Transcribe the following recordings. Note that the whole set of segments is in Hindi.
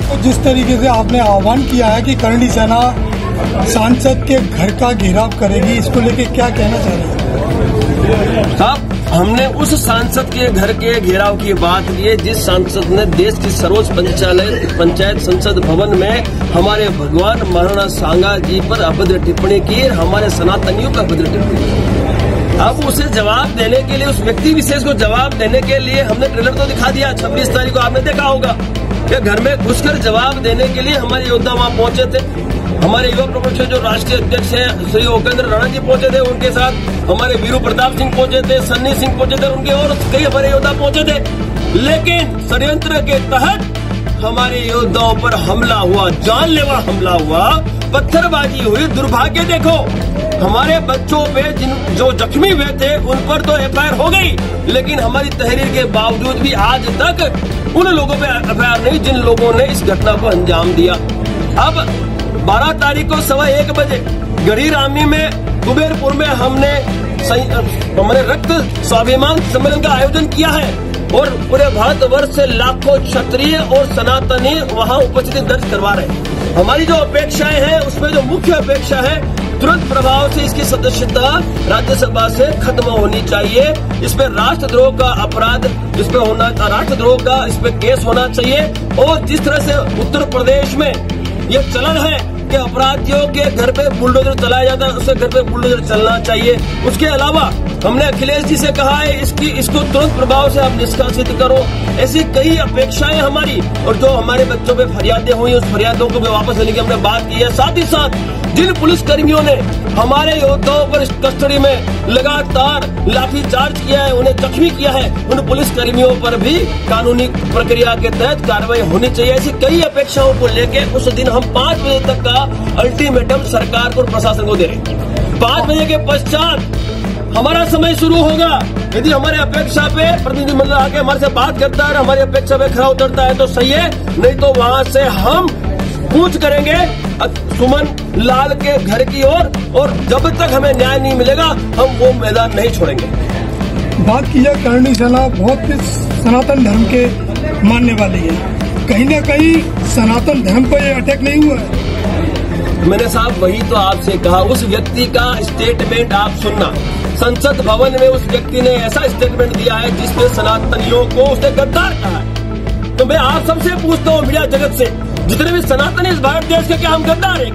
तो जिस तरीके से आपने आह्वान किया है कि करणी सेना सांसद के घर का घेराव करेगी, इसको लेके क्या कहना चाह रहे हैं साहब? हमने उस सांसद के घर के घेराव की बात की है जिस सांसद ने देश की सर्वोच्च पंचायत संसद भवन में हमारे भगवान महाराणा सांगा जी पर अभद्र टिप्पणी की, हमारे सनातनियों पर अभद्र टिप्पणी की। अब उसे जवाब देने के लिए, उस व्यक्ति विशेष को जवाब देने के लिए हमने ट्रेलर तो दिखा दिया। 26 तारीख को आपने देखा होगा कि घर में घुसकर जवाब देने के लिए हमारे योद्धा वहां पहुंचे थे। हमारे युवा प्रकोष्ठ जो राष्ट्रीय अध्यक्ष हैं श्री योगेंद्र राणा जी पहुंचे थे, उनके साथ हमारे वीरू प्रताप सिंह पहुंचे थे, सन्नी सिंह पहुंचे थे, उनके और कई हमारे योद्धा पहुंचे थे। लेकिन षड्यंत्र के तहत हमारे योद्धाओं पर हमला हुआ, जानलेवा हमला हुआ, पत्थरबाजी हुई। दुर्भाग्य देखो, हमारे बच्चों पे जो जख्मी हुए थे उन पर तो एफआईआर हो गई, लेकिन हमारी तहरीर के बावजूद भी आज तक उन लोगों पे एफआईआर नहीं जिन लोगों ने इस घटना को अंजाम दिया। अब 12 तारीख को 1:15 बजे गढ़ी रामनी में कुबेरपुर में हमने रक्त स्वाभिमान सम्मेलन का आयोजन किया है और पूरे भारतवर्ष से लाखों क्षत्रिय और सनातनी वहां उपस्थिति दर्ज करवा रहे हैं। हमारी जो अपेक्षाएं हैं उसमें जो मुख्य अपेक्षा है, तुरंत प्रभाव से इसकी सदस्यता राज्यसभा से खत्म होनी चाहिए। इसमें राष्ट्रद्रोह का अपराध, इसमें होना, राष्ट्रद्रोह का इसमें केस होना चाहिए। और जिस तरह से उत्तर प्रदेश में ये चलन है कि अपराधियों के घर पे बुलडोजर चलाया जाता है, उसके घर पे बुलडोजर चलना चाहिए। उसके अलावा हमने अखिलेश जी से कहा है इसको तुरंत प्रभाव से आप निष्कासित करो। ऐसी कई अपेक्षाएं हमारी, और जो हमारे बच्चों पे फरियादें हुई उस फरियादों को भी वापस लेने की हमने बात की है। साथ ही साथ जिन पुलिस कर्मियों ने हमारे योद्धाओं पर कस्टडी में लगातार लाठीचार्ज किया है, उन्हें जख्मी किया है, उन पुलिस कर्मियों पर भी कानूनी प्रक्रिया के तहत कार्रवाई होनी चाहिए। ऐसी कई अपेक्षाओं को लेके उस दिन हम 5 बजे तक का अल्टीमेटम सरकार और प्रशासन को दे रहे हैं। 5 बजे के पश्चात हमारा समय शुरू होगा। यदि हमारे अपेक्षा पे प्रतिनिधिमंडल आके हमारे से बात करता है, हमारी अपेक्षा पे खरा उतरता है तो सही है, नहीं तो वहां से हम कूच करेंगे सुमन लाल के घर की ओर, और जब तक हमें न्याय नहीं मिलेगा हम वो मैदान नहीं छोड़ेंगे। बात की जाए, करणी सेना बहुत सनातन धर्म के मानने वाली है, कहीं न कहीं सनातन धर्म पर ये अटैक नहीं हुआ है? मैंने साहब वही तो आपसे कहा, उस व्यक्ति का स्टेटमेंट आप सुनना। संसद भवन में उस व्यक्ति ने ऐसा स्टेटमेंट दिया है जिसमें सनातनियों को उसने गद्दार कहा है। तो मैं आप सबसे पूछता हूँ, मीडिया जगत से, जितने भी सनातनी इस भारत देश के, क्या हम गद्दार हैं?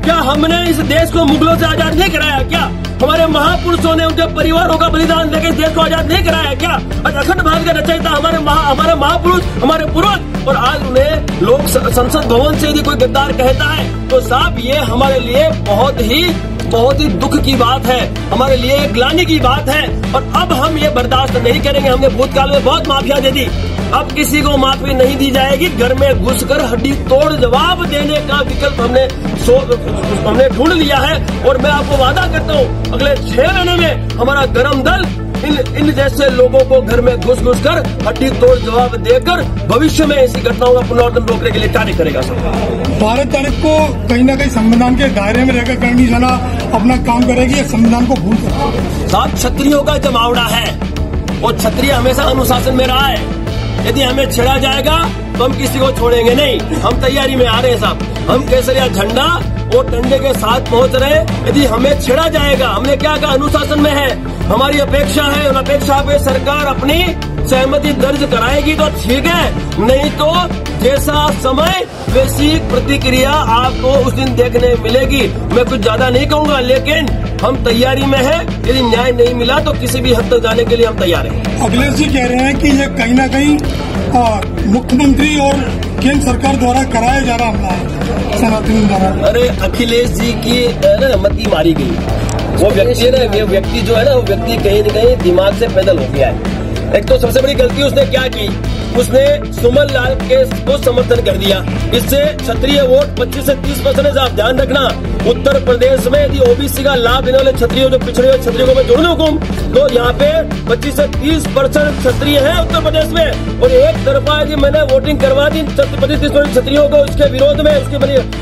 क्या हमने इस देश को मुगलों से आजाद नहीं कराया? क्या हमारे महापुरुषों ने उनके परिवारों का बलिदान देकर इस देश को आजाद नहीं कराया? क्या अखंड भारत का रचयिता हमारे महापुरुष, हमारे पूर्वज, और आज उन्हें लोग संसद भवन से यदि कोई गद्दार कहता है तो साहब ये हमारे लिए बहुत ही दुख की बात है, हमारे लिए एक ग्लानि की बात है। और अब हम ये बर्दाश्त नहीं करेंगे। हमने भूतकाल में बहुत माफिया दे दी, अब किसी को माफी नहीं दी जाएगी। घर में घुसकर हड्डी तोड़ जवाब देने का विकल्प हमने ढूंढ लिया है। और मैं आपको वादा करता हूँ अगले 6 महीने में हमारा गरम दल इन जैसे लोगों को घर में घुस कर हड्डी तोड़ जवाब देकर भविष्य में ऐसी घटनाओं का पुनरावृत्ति रोकने के लिए कार्य करेगा। 12 तारीख को कहीं न कहीं संविधान के दायरे में रहकर करणी सेना अपना काम करेगी या संविधान को भूल सकती? साहब क्षत्रियों का जमावड़ा है और क्षत्रिय हमेशा अनुशासन में रहा है। यदि हमें छेड़ा जाएगा तो हम किसी को छोड़ेंगे नहीं। हम तैयारी में आ रहे हैं साहब, हम केसरिया झंडा और डंडे के साथ पहुंच रहे। यदि हमें छेड़ा जाएगा, हमने क्या कहा, अनुशासन में है, हमारी अपेक्षा है, उन अपेक्षा पे सरकार अपनी सहमति दर्ज कराएगी तो ठीक है, नहीं तो जैसा समय वैसी प्रतिक्रिया आपको उस दिन देखने मिलेगी। मैं कुछ ज्यादा नहीं कहूंगा, लेकिन हम तैयारी में है। यदि न्याय नहीं मिला तो किसी भी हद तक जाने के लिए हम तैयार हैं। अखिलेश जी कह रहे हैं कि ये कहीं न कहीं मुख्यमंत्री और केंद्र सरकार द्वारा कराया जा रहा हमला है, सनातनी द्वारा। अरे अखिलेश जी की मती मारी गई। वो व्यक्ति है ना, व्यक्ति जो है ना, वो व्यक्ति कहीं न कहीं दिमाग से पैदल हो गया है। एक तो सबसे बड़ी गलती उसने क्या की, उसने सुमन लाल के को समर्थन कर दिया। इससे क्षत्रिय वोट 25 से 30% आप ध्यान रखना। उत्तर प्रदेश में यदि ओबीसी का लाभ देने वाले क्षत्रियों, जो पिछड़े हुए क्षत्रियों को मैं जोड़ दूं तो यहाँ पे 25 से 30% क्षत्रिय है उत्तर प्रदेश में। और एक तरफा यदि मैंने वोटिंग करवा दी 25-30% क्षत्रियों को उसके विरोध में,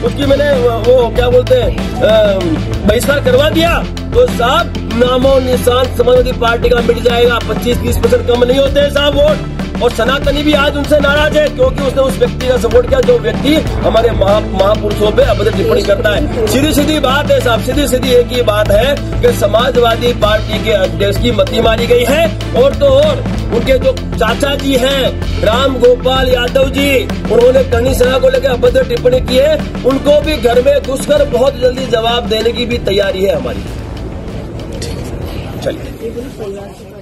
उसकी मैंने वो क्या बोलते हैं बहिष्कार करवा दिया, तो साहब नामो निशान समाजवादी पार्टी का मिट जाएगा। 25-30% कम नहीं होते हैं साहब वोट। और सनातनी भी आज उनसे नाराज है, क्योंकि उसने उस व्यक्ति का सपोर्ट किया जो व्यक्ति हमारे महापुरुषों पे अभद्र टिप्पणी करता है। सीधी सीधी बात है साहब, सीधी सीधी एक ही बात है कि समाजवादी पार्टी के अध्यक्ष की मती मारी गई है, और तो और उनके जो चाचा जी हैं राम गोपाल यादव जी, उन्होंने करणी सेना को लेकर अभद्र टिप्पणी की है, उनको भी घर में घुसकर बहुत जल्दी जवाब देने की भी तैयारी है हमारी। चलिए।